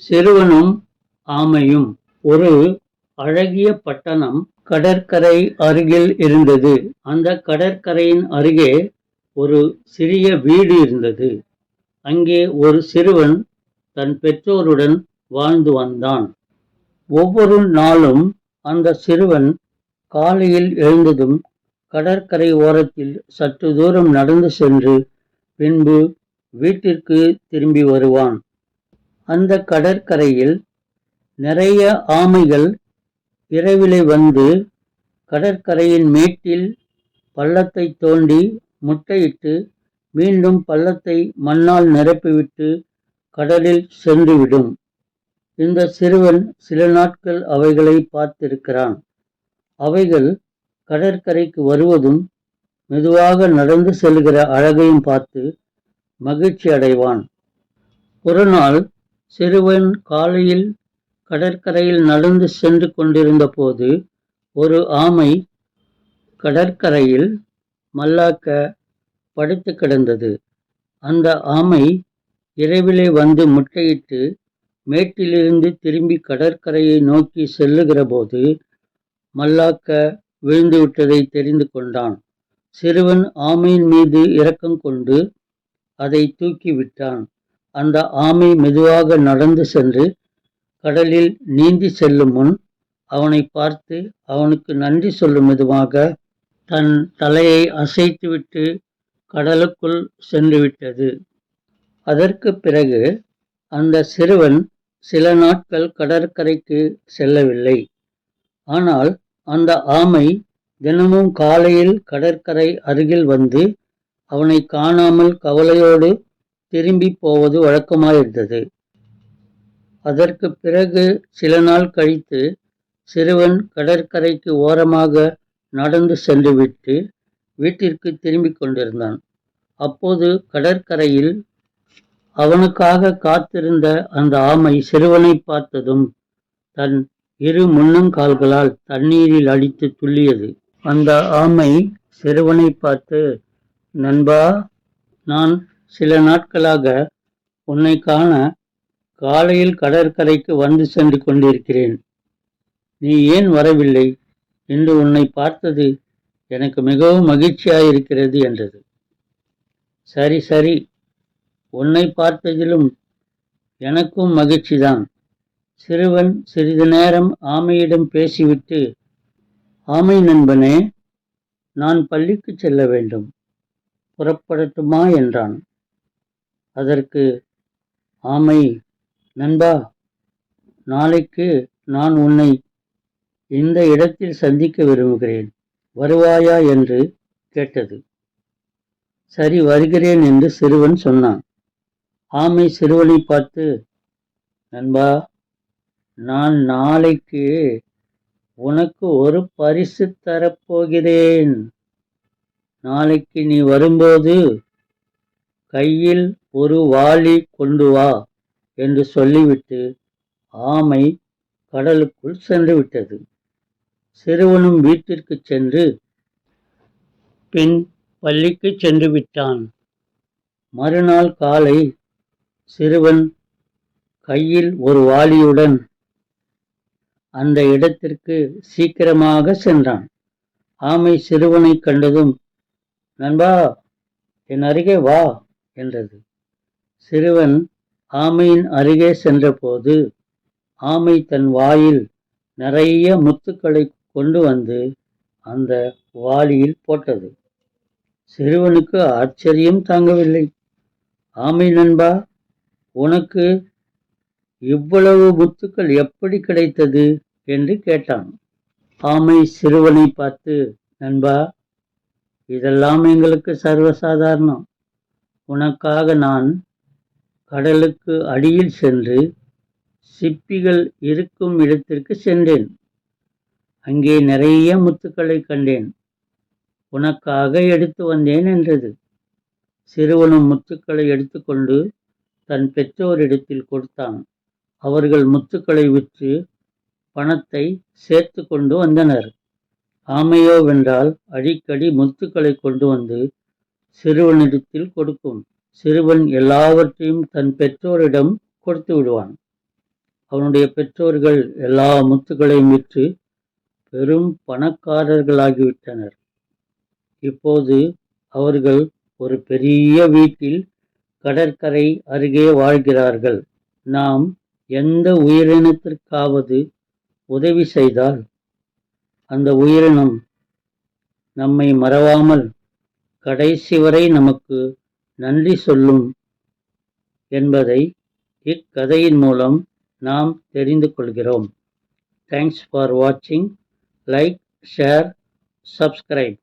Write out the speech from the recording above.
சிறுவனும் ஆமையும். ஒரு அழகிய பட்டணம் கடற்கரை அருகில் இருந்தது. அந்த கடற்கரையின் அருகே ஒரு சிறிய வீடு இருந்தது. அங்கே ஒரு சிறுவன் தன் பெற்றோருடன் வாழ்ந்து வந்தான். ஒவ்வொரு நாளும் அந்த சிறுவன் காலையில் எழுந்ததும் கடற்கரை ஓரத்தில் சற்று தூரம் நடந்து சென்று பின்பு வீட்டிற்கு திரும்பி வருவான். அந்த கடற்கரையில் நிறைய ஆமைகள் இரவிலே வந்து கடற்கரையின் மேட்டில் பள்ளத்தை தோண்டி முட்டையிட்டு மீண்டும் பள்ளத்தை மண்ணால் நிரப்பிவிட்டு கடலில் சென்றுவிடும். இந்த சிறுவன் சில நாட்கள் அவைகளை பார்த்திருக்கிறான். அவைகள் கடற்கரைக்கு வருவதும் மெதுவாக நடந்து செல்கிற அழகையும் பார்த்து மகிழ்ச்சி அடைவான். ஒரு நாள் சிறுவன் காலையில் கடற்கரையில் நடந்து சென்று கொண்டிருந்த போது ஒரு ஆமை கடற்கரையில் மல்லாக்க படுத்து கிடந்தது. அந்த ஆமை இரவிலே வந்து முட்டையிட்டு மேட்டிலிருந்து திரும்பி கடற்கரையை நோக்கி செல்லுகிற போது மல்லாக்க விழுந்துவிட்டதை தெரிந்து கொண்டான். சிறுவன் ஆமையின் மீது இரக்கம் கொண்டு அதை தூக்கி விட்டான். அந்த ஆமை மெதுவாக நடந்து சென்று கடலில் நீந்தி செல்லும் முன் அவனை பார்த்து அவனுக்கு நன்றி சொல்லும் விதமாக தன் தலையை அசைத்துவிட்டு கடலுக்குள் சென்று விட்டது. அதற்கு பிறகு அந்த சிறுவன் சில நாட்கள் கடற்கரைக்கு செல்லவில்லை. ஆனால் அந்த ஆமை தினமும் காலையில் கடற்கரை அருகில் வந்து அவனை காணாமல் கவலையோடு திரும்பி போவது வழக்கமாயிருந்தது. அதற்கு பிறகு சில நாள் கழித்து சிறுவன் கடற்கரைக்கு ஓரமாக நடந்து சென்றுவிட்டு வீட்டிற்கு திரும்பிக் கொண்டிருந்தான். அப்போது கடற்கரையில் அவனுக்காக காத்திருந்த அந்த ஆமை சிறுவனை பார்த்ததும் தன் இரு முன்னங்கால்களால் தண்ணீரில் அடித்து துள்ளியது. அந்த ஆமை சிறுவனை பார்த்து, நண்பா, நான் சில நாட்களாக உன்னை காண காலையில் கடற்கரைக்கு வந்து சென்று கொண்டிருக்கிறேன். நீ ஏன் வரவில்லை? இன்று உன்னை பார்த்தது எனக்கு மிகவும் மகிழ்ச்சியாயிருக்கிறது என்றது. சரி சரி, உன்னை பார்த்ததிலும் எனக்கும் மகிழ்ச்சிதான். சிறுவன் சிறிது நேரம் ஆமையிடம் பேசிவிட்டு, ஆமை நண்பனே, நான் பள்ளிக்கு செல்ல வேண்டும், புறப்படட்டுமா என்றான். அதற்கு ஆமை, நண்பா, நாளைக்கு நான் உன்னை இந்த இடத்தில் சந்திக்க விரும்புகிறேன், வருவாயா என்று கேட்டது. சரி, வருகிறேன் என்று சிறுவன் சொன்னான். ஆமை சிறுவனை பார்த்து, நண்பா, நான் நாளைக்கு உனக்கு ஒரு பரிசு தரப்போகிறேன். நாளைக்கு நீ வரும்போது கையில் ஒரு வாளி கொண்டு வா என்று சொல்லிவிட்டு ஆமை கடலுக்குள் சென்று விட்டது. சிறுவனும் வீட்டிற்கு சென்று பின் பள்ளிக்கு சென்று விட்டான். மறுநாள் காலை சிறுவன் கையில் ஒரு வாளியுடன் அந்த இடத்திற்கு சீக்கிரமாக சென்றான். ஆமை சிறுவனை கண்டதும், நண்பா, என் அருகே வா என்றது. சிறுவன் ஆமையின் அருகே சென்றபோது ஆமை தன் வாயில் நிறைய முத்துக்களை கொண்டு வந்து அந்த வாளியில் போட்டது. சிறுவனுக்கு ஆச்சரியம் தாங்கவில்லை. ஆமை நண்பா, உனக்கு இவ்வளவு முத்துக்கள் எப்படி கிடைத்தது என்று கேட்டான். ஆமை சிறுவனை பார்த்து, நண்பா, இதெல்லாம் எங்களுக்கு சர்வசாதாரணம். உனக்காக நான் கடலுக்கு அடியில் சென்று சிப்பிகள் இருக்கும் இடத்திற்கு சென்றேன். அங்கே நிறைய முத்துக்களை கண்டேன். உனக்காக எடுத்து வந்தேன் என்றது. சிறுவனும் முத்துக்களை எடுத்துக்கொண்டு தன் பெற்றோரிடத்தில் கொடுத்தான். அவர்கள் முத்துக்களை விற்று பணத்தை சேர்த்து கொண்டு வந்தனர். ஆமையோவென்றால் அடிக்கடி முத்துக்களை கொண்டு வந்து சிறுவனிடத்தில் கொடுக்கும். சிறுவன் எல்லாவற்றையும் தன் பெற்றோரிடம் கொடுத்து விடுவான். அவனுடைய பெற்றோர்கள் எல்லா முத்துகளையும் விற்று பெரும் பணக்காரர்களாகிவிட்டனர். இப்போது அவர்கள் ஒரு பெரிய வீட்டில் கடற்கரை அருகே வாழ்கிறார்கள். நாம் எந்த உயிரினத்திற்காவது உதவி செய்தால் அந்த உயிரினம் நம்மை மறவாமல் கடைசி வரை நமக்கு நன்றி சொல்லும் என்பதை இக்கதையின் மூலம் நாம் தெரிந்து கொள்கிறோம். தேங்க்ஸ் ஃபார் வாட்சிங். Like, share, subscribe.